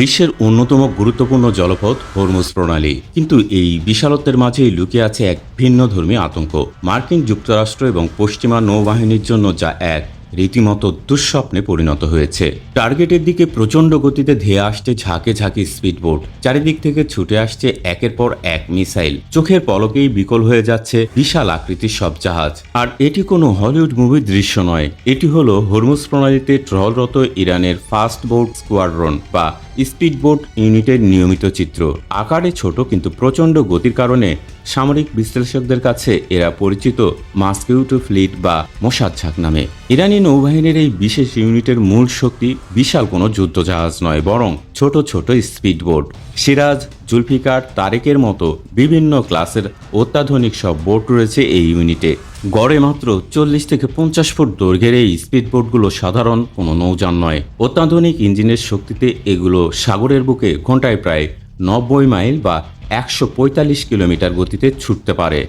বিশ্বের অন্যতম গুরুত্বপূর্ণ জলপথ হরমুজ প্রণালী, কিন্তু এই বিশালত্বের মাঝেই লুকিয়ে আছে এক ভিন্নধর্মী আতঙ্ক। মার্কিন যুক্তরাষ্ট্র এবং পশ্চিমা নৌবাহিনীর জন্য যা এক রীতিমতো দুঃস্বপ্নে পরিণত হয়েছে। টার্গেটের দিকে প্রচণ্ড গতিতে ধেয়ে আসছে ঝাঁকে ঝাঁকে স্পিডবোট, চারিদিক থেকে ছুটে আসছে একের পর এক মিসাইল, চোখের পলকেই বিকল হয়ে যাচ্ছে বিশাল আকৃতির সব জাহাজ। আর এটি কোনো হলিউড মুভির দৃশ্য নয়, এটি হলো হরমুজ প্রণালীতে ট্রলরত ইরানের ফাস্ট বোট স্কোয়াড্রন বা স্পিডবোট ইউনিটের নিয়মিত চিত্র। আকারে ছোট কিন্তু প্রচণ্ড গতির কারণে সামরিক বিশ্লেষকদের কাছে এরা পরিচিত মাস্কিউটো ফ্লিট বা মশার ঝাঁক নামে। ইরানি নৌবাহিনীর এই বিশেষ ইউনিটের মূল শক্তি বিশাল কোনো যুদ্ধজাহাজ নয়, বরং ছোট ছোট স্পিডবোট। সিরাজ, জুলফিকার, তারেকের মতো বিভিন্ন ক্লাসের অত্যাধুনিক সব বোট রয়েছে এই ইউনিটে। গড়ে মাত্র 40 থেকে 50 ফুট দৈর্ঘ্যের এই স্পিডবোটগুলো সাধারণ কোনো নৌযান নয়। অত্যাধুনিক ইঞ্জিনের শক্তিতে এগুলো সাগরের বুকে ঘন্টায় প্রায় 90 মাইল বা 145 কিলোমিটার গতিতে ছুটতে পারে।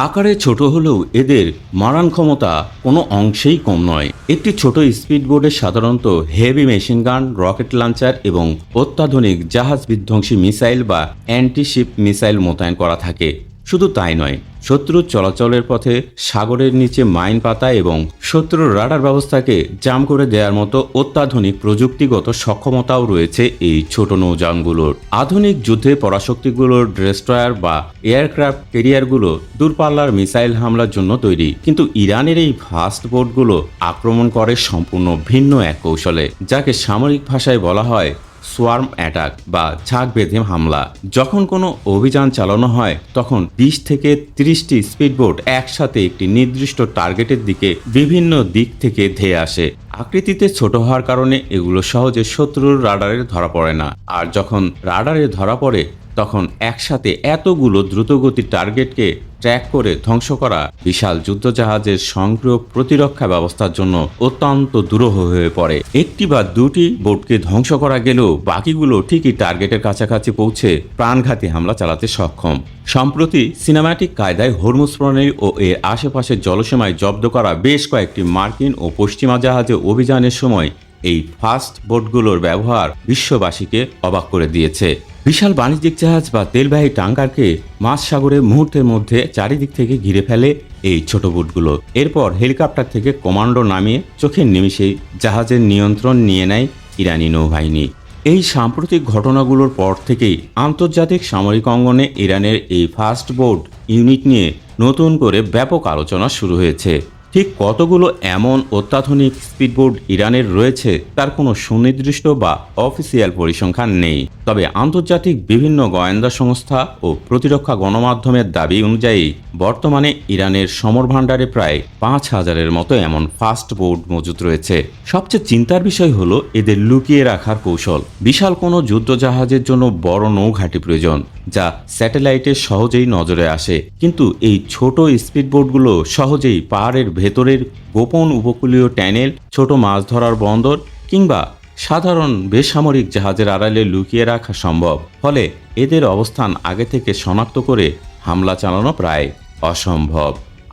আকারে ছোট হলেও এদের মারান ক্ষমতা কোনো অংশেই কম নয়। একটি ছোট স্পিডবোটে সাধারণত heavy machine gun, rocket launcher এবং অত্যাধুনিক জাহাজ বিধ্বংসী মিসাইল বা অ্যান্টিশিপ মিসাইল মোতায়েন করা থাকে। শুধু তাই নয়, শত্রুর চলাচলের পথে সাগরের নিচে মাইন পাতা এবং শত্রুর রাডার ব্যবস্থাকে জাম করে দেওয়ার মতো অত্যাধুনিক প্রযুক্তিগত সক্ষমতাও রয়েছে এই ছোট নৌযানগুলোর। আধুনিক যুদ্ধে পরাশক্তিগুলোর ডেস্ট্রয়ার বা এয়ারক্রাফট ক্যারিয়ারগুলো দূরপাল্লার মিসাইল হামলার জন্য তৈরি, কিন্তু ইরানের এই ফাস্ট বোটগুলো আক্রমণ করে সম্পূর্ণ ভিন্ন এক কৌশলে, যাকে সামরিক ভাষায় বলা হয় সোয়ার্ম অ্যাটাক বা ঝাঁক বেঁধে হামলা। যখন কোনো অভিযান চালানো হয় তখন 20 থেকে 30টি স্পিডবোট একসাথে একটি নির্দিষ্ট টার্গেটের দিকে বিভিন্ন দিক থেকে ধেয়ে আসে। আকৃতিতে ছোট হওয়ার কারণে এগুলো সহজে শত্রুর রাডারে ধরা পড়ে না, আর যখন রাডারে ধরা পড়ে তখন একসাথে এতগুলো দ্রুতগতির টার্গেটকে ট্র্যাক করে ধ্বংস করা বিশাল যুদ্ধজাহাজের স্বয়ংক্রিয় প্রতিরক্ষা ব্যবস্থার জন্য অত্যন্ত দুরূহ হয়ে পড়ে। একটি বা দুটি বোটকে ধ্বংস করা গেলেও বাকিগুলো ঠিকই টার্গেটের কাছাকাছি পৌঁছে প্রাণঘাতী হামলা চালাতে সক্ষম। সম্প্রতি সিনেম্যাটিক কায়দায় হরমুজ প্রণালী ও এর আশেপাশের জলসীমায় জব্দ করা বেশ কয়েকটি মার্কিন ও পশ্চিমা জাহাজে অভিযানের সময় এই ফাস্ট বোটগুলোর ব্যবহার বিশ্ববাসীকে অবাক করে দিয়েছে। বিশাল বাণিজ্যিক জাহাজ বা তেলবাহী ট্যাঙ্কারকে মাঝ সাগরে মুহূর্তের মধ্যে চারিদিক থেকে ঘিরে ফেলে এই ছোট বোটগুলো। এরপর হেলিকপ্টার থেকে কমান্ডো নামিয়ে চোখের নিমিষেই জাহাজের নিয়ন্ত্রণ নিয়ে নেয় ইরানি নৌবাহিনী। এই সাম্প্রতিক ঘটনাগুলোর পর থেকেই আন্তর্জাতিক সামরিক অঙ্গনে ইরানের এই ফাস্ট বোট ইউনিট নিয়ে নতুন করে ব্যাপক আলোচনা শুরু হয়েছে। ঠিক কতগুলো এমন অত্যাধুনিক স্পিডবোট ইরানের রয়েছে তার কোনো সুনির্দিষ্ট বা অফিসিয়াল পরিসংখ্যান নেই, তবে আন্তর্জাতিক বিভিন্ন গোয়েন্দা সংস্থা ও প্রতিরক্ষা গণমাধ্যমের দাবি অনুযায়ী বর্তমানে ইরানের সমর ভাণ্ডারে প্রায় 5000-এর মতো এমন ফাস্ট বোট মজুত রয়েছে। সবচেয়ে চিন্তার বিষয় হলো এদের লুকিয়ে রাখার কৌশল। বিশাল কোনো যুদ্ধজাহাজের জন্য বড় নৌঘাঁটি প্রয়োজন, যা স্যাটেলাইটে সহজেই নজরে আসে, কিন্তু এই ছোট স্পিডবোটগুলো সহজেই পাহাড়ের ভেতরের গোপন উপকূলীয় ট্যানেল, ছোট মাছ ধরার বন্দর কিংবা সাধারণ বেসামরিক জাহাজের আড়ালে লুকিয়ে রাখা সম্ভব। ফলে এদের অবস্থান আগে থেকে শনাক্ত করে হামলা চালানো প্রায় অসম্ভব।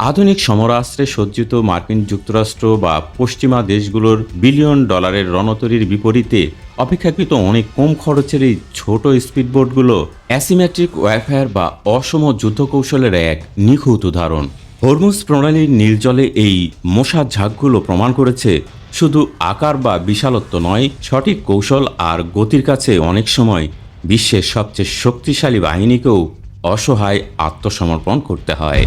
আধুনিক সমরাস্ত্রে সজ্জিত মার্কিন যুক্তরাষ্ট্র বা পশ্চিমা দেশগুলোর বিলিয়ন ডলারের রণতরীর বিপরীতে অপেক্ষাকৃত অনেক কম খরচের এই ছোট স্পিডবোটগুলো অ্যাসিমেট্রিক ওয়ারফেয়ার বা অসম যুদ্ধ কৌশলের এক নিখুঁত উদাহরণ। হরমুজ প্রণালীর নীলজলে এই মশার ঝাঁকগুলো প্রমাণ করেছে শুধু আকার বা বিশালত্ব নয়, সঠিক কৌশল আর গতির কাছে অনেক সময় বিশ্বের সবচেয়ে শক্তিশালী বাহিনীকেও অসহায় আত্মসমর্পণ করতে হয়।